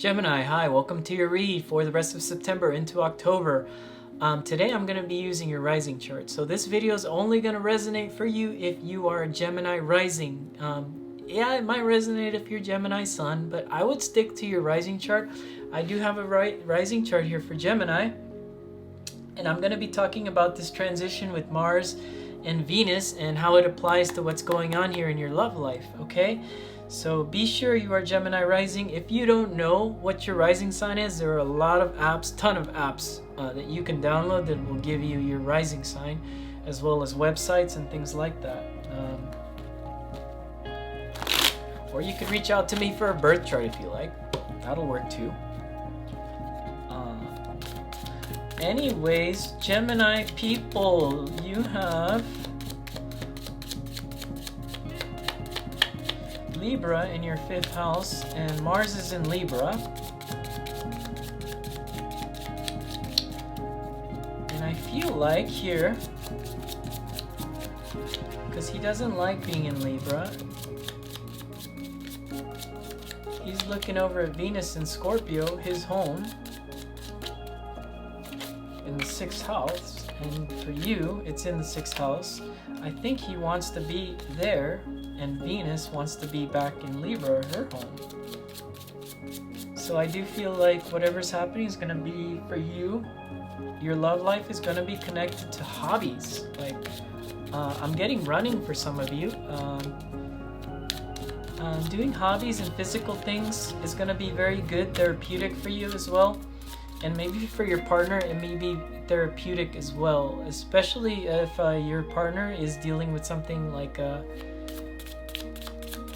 Gemini, hi, welcome to your read for the rest of September into October. Today I'm going to be using your rising chart. So this video is only going to resonate for you if you are a Gemini rising. Yeah, it might resonate if you're Gemini sun, but I would stick to your rising chart. I do have a rising chart here for Gemini, and I'm going to be talking about this transition with Mars and Venus and how it applies to what's going on here in your love life, okay? So be sure you are Gemini rising. If you don't know what your rising sign is, there are a lot of apps, ton of apps that you can download that will give you your rising sign, as well as websites and things like that. Or you could reach out to me for a birth chart if you like. That'll work too. Anyways, Gemini people, you have Libra in your 5th house, and Mars is in Libra. And I feel like here, because he doesn't like being in Libra, he's looking over at Venus in Scorpio, his home, in the 6th house, and for you, it's in the 6th house. I think he wants to be there, and Venus wants to be back in Libra, her home. So I do feel like whatever's happening is going to be for you. Your love life is going to be connected to hobbies. Like, I'm getting running for some of you. Doing hobbies and physical things is going to be very good, therapeutic for you as well. And maybe for your partner, it may be therapeutic as well, especially if your partner is dealing with something like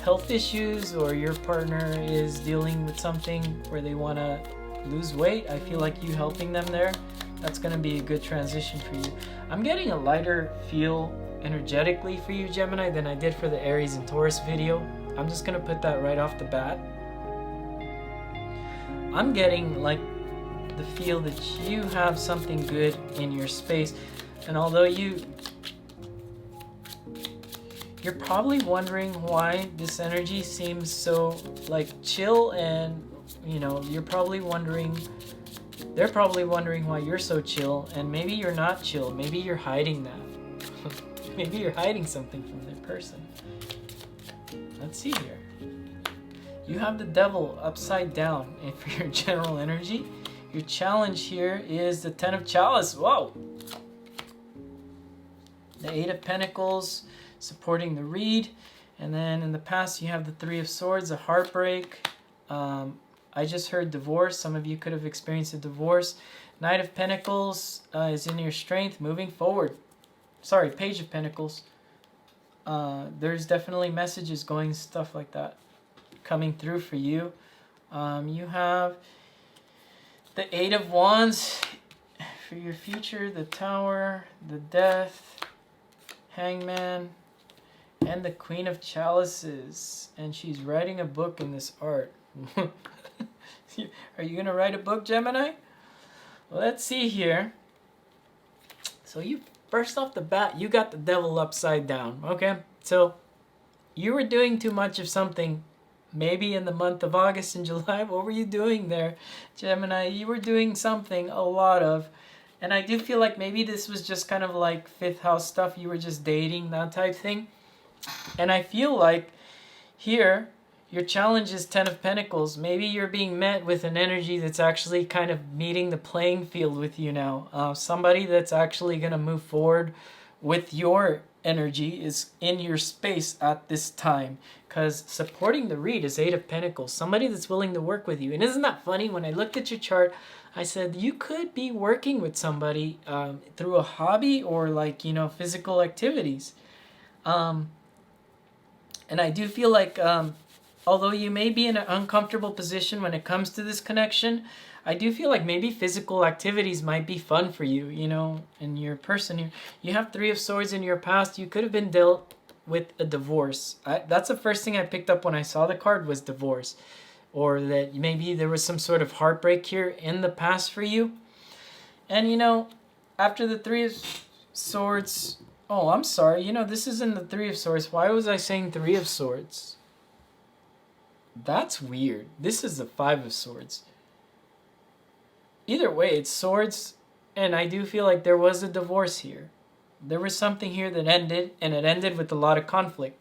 health issues, or your partner is dealing with something where they want to lose weight. I feel like you helping them there, that's going to be a good transition for you. I'm getting a lighter feel energetically for you, Gemini, than I did for the Aries and Taurus video. I'm just going to put that right off the bat. I'm getting like the feel that you have something good in your space, and although you're probably wondering why this energy seems so like chill, and they're probably wondering why you're so chill, and maybe you're not chill, maybe you're hiding that. Maybe you're hiding something from their person. Let's see here. You have the devil upside down, and for your general energy, your challenge here is the 10 of Chalice. Whoa! The 8 of Pentacles supporting the read. And then in the past, you have the 3 of Swords, a heartbreak. I just heard divorce. Some of you could have experienced a divorce. Knight of Pentacles is in your strength, moving forward. Sorry, Page of Pentacles. There's definitely messages going, stuff like that, coming through for you. You have the 8 of Wands for your future, the Tower, the Death, Hangman, and the Queen of Chalices. And she's writing a book in this art. Are you going to write a book, Gemini? Let's see here. So you, first off the bat, you got the devil upside down, okay? So you were doing too much of something. Maybe in the month of August and July. What were you doing there, Gemini? You were doing something, a lot of. And I do feel like maybe this was just kind of like 5th house stuff. You were just dating, that type thing. And I feel like here, your challenge is 10 of Pentacles. Maybe you're being met with an energy that's actually kind of meeting the playing field with you now. Somebody that's actually going to move forward with your energy is in your space at this time, because supporting the read is 8 of Pentacles, somebody that's willing to work with you. And isn't that funny? When I looked at your chart, I said you could be working with somebody through a hobby or like physical activities, and I do feel like although you may be in an uncomfortable position when it comes to this connection, I do feel like maybe physical activities might be fun for you, and your person here. You have 3 of Swords in your past. You could have been dealt with a divorce. That's the first thing I picked up when I saw the card, was divorce. Or that maybe there was some sort of heartbreak here in the past for you. And, after the 3 of Swords... Oh, I'm sorry. This isn't the 3 of Swords. Why was I saying 3 of Swords? That's weird. This is the Five of Swords. Either way, it's swords, and I do feel like there was a divorce here. There was something here that ended, and it ended with a lot of conflict.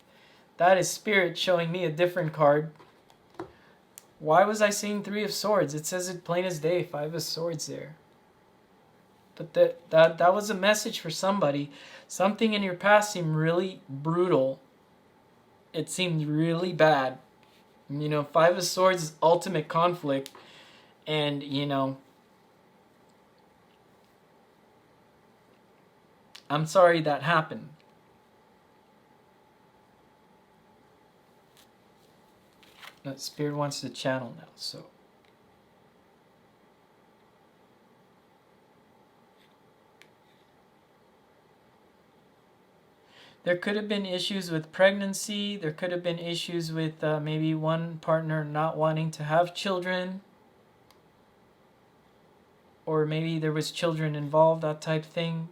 That is Spirit showing me a different card. Why was I seeing Three of Swords? It says it plain as day, Five of Swords there. But that was a message for somebody. Something in your past seemed really brutal. It seemed really bad. You know, Five of Swords is ultimate conflict. And, you know, I'm sorry that happened. That Spirit wants to channel now, so. There could have been issues with pregnancy. There could have been issues with maybe one partner not wanting to have children. Or maybe there was children involved, that type thing.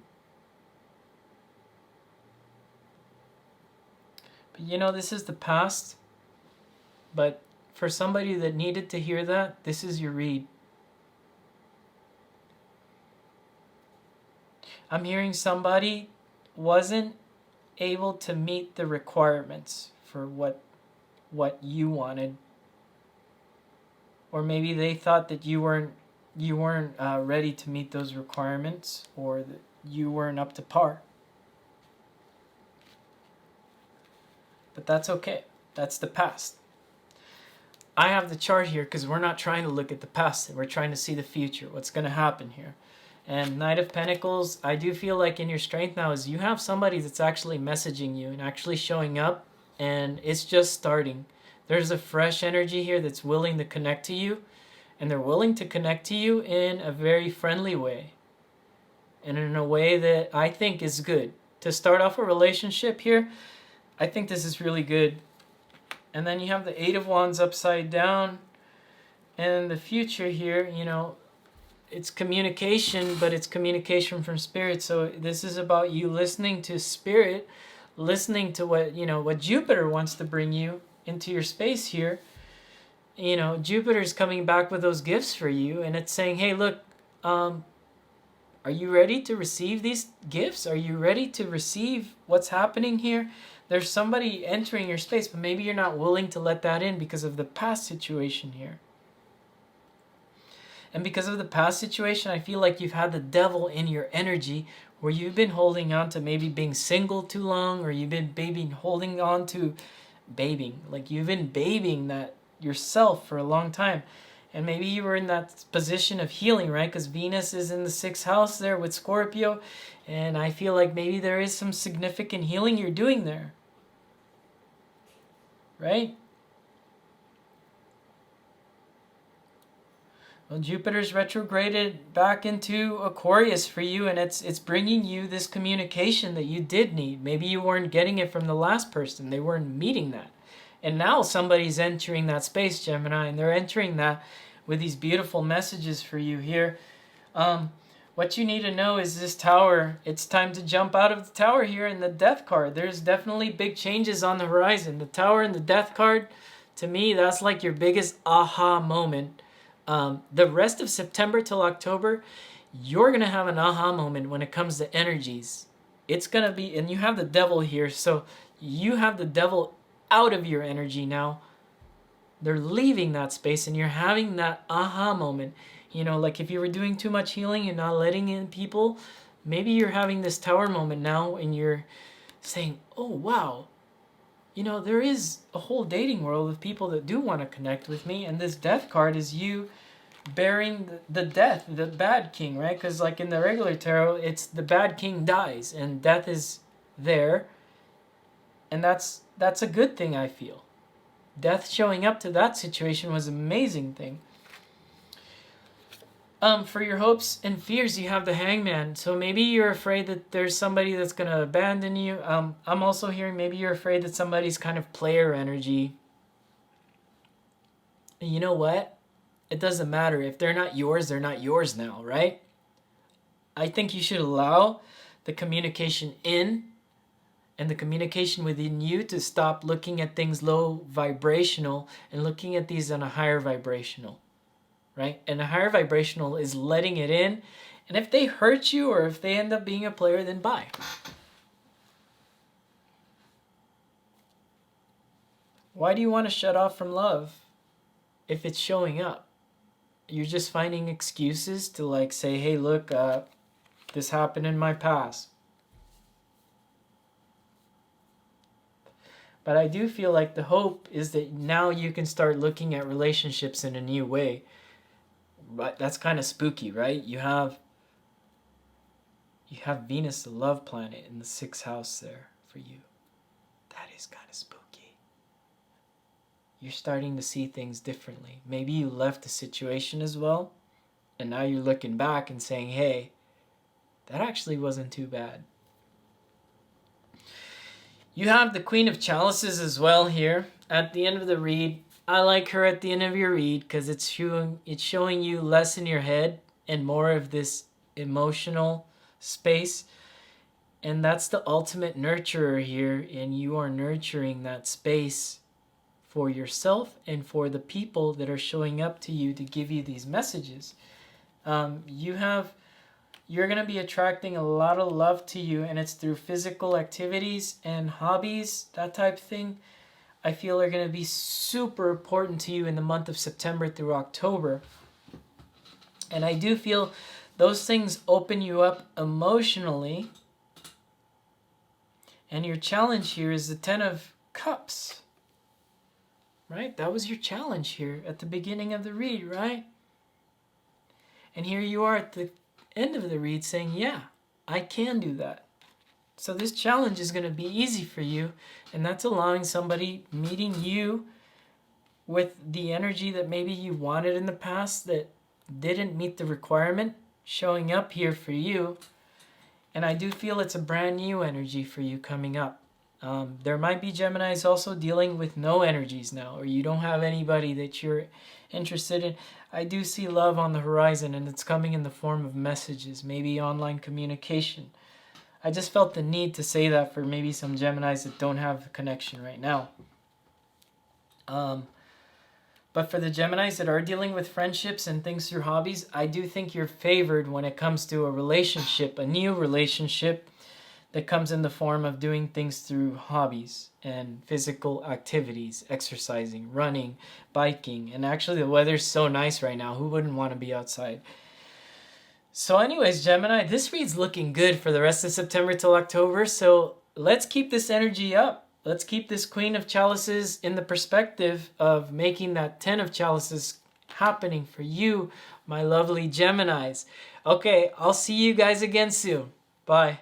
But you know, this is the past. But for somebody that needed to hear that, this is your read. I'm hearing somebody wasn't able to meet the requirements for what you wanted, or maybe they thought that you weren't ready to meet those requirements, or that you weren't up to par. But that's okay. That's the past. I have the chart here because we're not trying to look at the past. We're trying to see the future. What's going to happen here. And Knight of Pentacles, I do feel like in your strength now is you have somebody that's actually messaging you and actually showing up, and it's just starting. There's a fresh energy here that's willing to connect to you, and they're willing to connect to you in a very friendly way, and in a way that I think is good. To start off a relationship here, I think this is really good. And then you have the Eight of Wands upside down, and the future here, you know, it's communication, but it's communication from Spirit. So this is about you listening to Spirit, listening to what Jupiter wants to bring you into your space here. You know, Jupiter's coming back with those gifts for you, and it's saying, hey, look, are you ready to receive these gifts? Are you ready to receive what's happening here? There's somebody entering your space, but maybe you're not willing to let that in because of the past situation here. And because of the past situation, I feel like you've had the devil in your energy, where you've been holding on to maybe being single too long, or you've been holding on to like you've been babying that yourself for a long time. And maybe you were in that position of healing, right? Because Venus is in the 6th house there with Scorpio. And I feel like maybe there is some significant healing you're doing there. Right? Well, Jupiter's retrograded back into Aquarius for you, and it's bringing you this communication that you did need. Maybe you weren't getting it from the last person. They weren't meeting that. And now somebody's entering that space, Gemini, and they're entering that with these beautiful messages for you here. What you need to know is this Tower. It's time to jump out of the Tower here in the Death card. There's definitely big changes on the horizon. The Tower and the Death card, to me, that's like your biggest aha moment. The rest of September till October, you're going to have an aha moment when it comes to energies. It's going to be, and you have the devil here, so you have the devil out of your energy now. They're leaving that space, and you're having that aha moment. You know, like if you were doing too much healing and not letting in people, maybe you're having this Tower moment now, and you're saying, oh, wow. You know, there is a whole dating world of people that do want to connect with me, and this Death card is you bearing the death, the bad king, right? Because like in the regular tarot, it's the bad king dies, and death is there, and that's a good thing, I feel. Death showing up to that situation was an amazing thing. For your hopes and fears, you have the Hangman. So maybe you're afraid that there's somebody that's going to abandon you. I'm also hearing maybe you're afraid that somebody's kind of player energy. And you know what? It doesn't matter. If they're not yours now, right? I think you should allow the communication in and the communication within you to stop looking at things low vibrational and looking at these on a higher vibrational, right? And a higher vibrational is letting it in. And if they hurt you or if they end up being a player, then bye. Why do you want to shut off from love if it's showing up? You're just finding excuses to like say, hey, look, this happened in my past. But I do feel like the hope is that now you can start looking at relationships in a new way. But that's kind of spooky, right? You have Venus, the love planet, in the 6th house there for you. That is kind of spooky. You're starting to see things differently. Maybe you left the situation as well, and now you're looking back and saying, hey, that actually wasn't too bad. You have the Queen of Chalices as well here at the end of the read. I like her at the end of your read because it's showing you less in your head and more of this emotional space. And that's the ultimate nurturer here, and you are nurturing that space for yourself and for the people that are showing up to you to give you these messages. You're going to be attracting a lot of love to you, and it's through physical activities and hobbies, that type of thing. I feel are going to be super important to you in the month of September through October. And I do feel those things open you up emotionally. And your challenge here is the 10 of Cups. Right? That was your challenge here at the beginning of the read, right? And here you are at the end of the read saying, yeah, I can do that. So this challenge is going to be easy for you, and that's allowing somebody meeting you with the energy that maybe you wanted in the past that didn't meet the requirement, showing up here for you. And I do feel it's a brand new energy for you coming up. There might be Geminis also dealing with no energies now, or you don't have anybody that you're interested in. I do see love on the horizon, and it's coming in the form of messages, maybe online communication. I just felt the need to say that for maybe some Geminis that don't have a connection right now. But for the Geminis that are dealing with friendships and things through hobbies, I do think you're favored when it comes to a relationship, a new relationship that comes in the form of doing things through hobbies and physical activities, exercising, running, biking. And actually the weather's so nice right now. Who wouldn't want to be outside? So anyways, Gemini, this read's looking good for the rest of September till October. So let's keep this energy up. Let's keep this Queen of Chalices in the perspective of making that 10 of Chalices happening for you, my lovely Geminis. Okay, I'll see you guys again soon. Bye.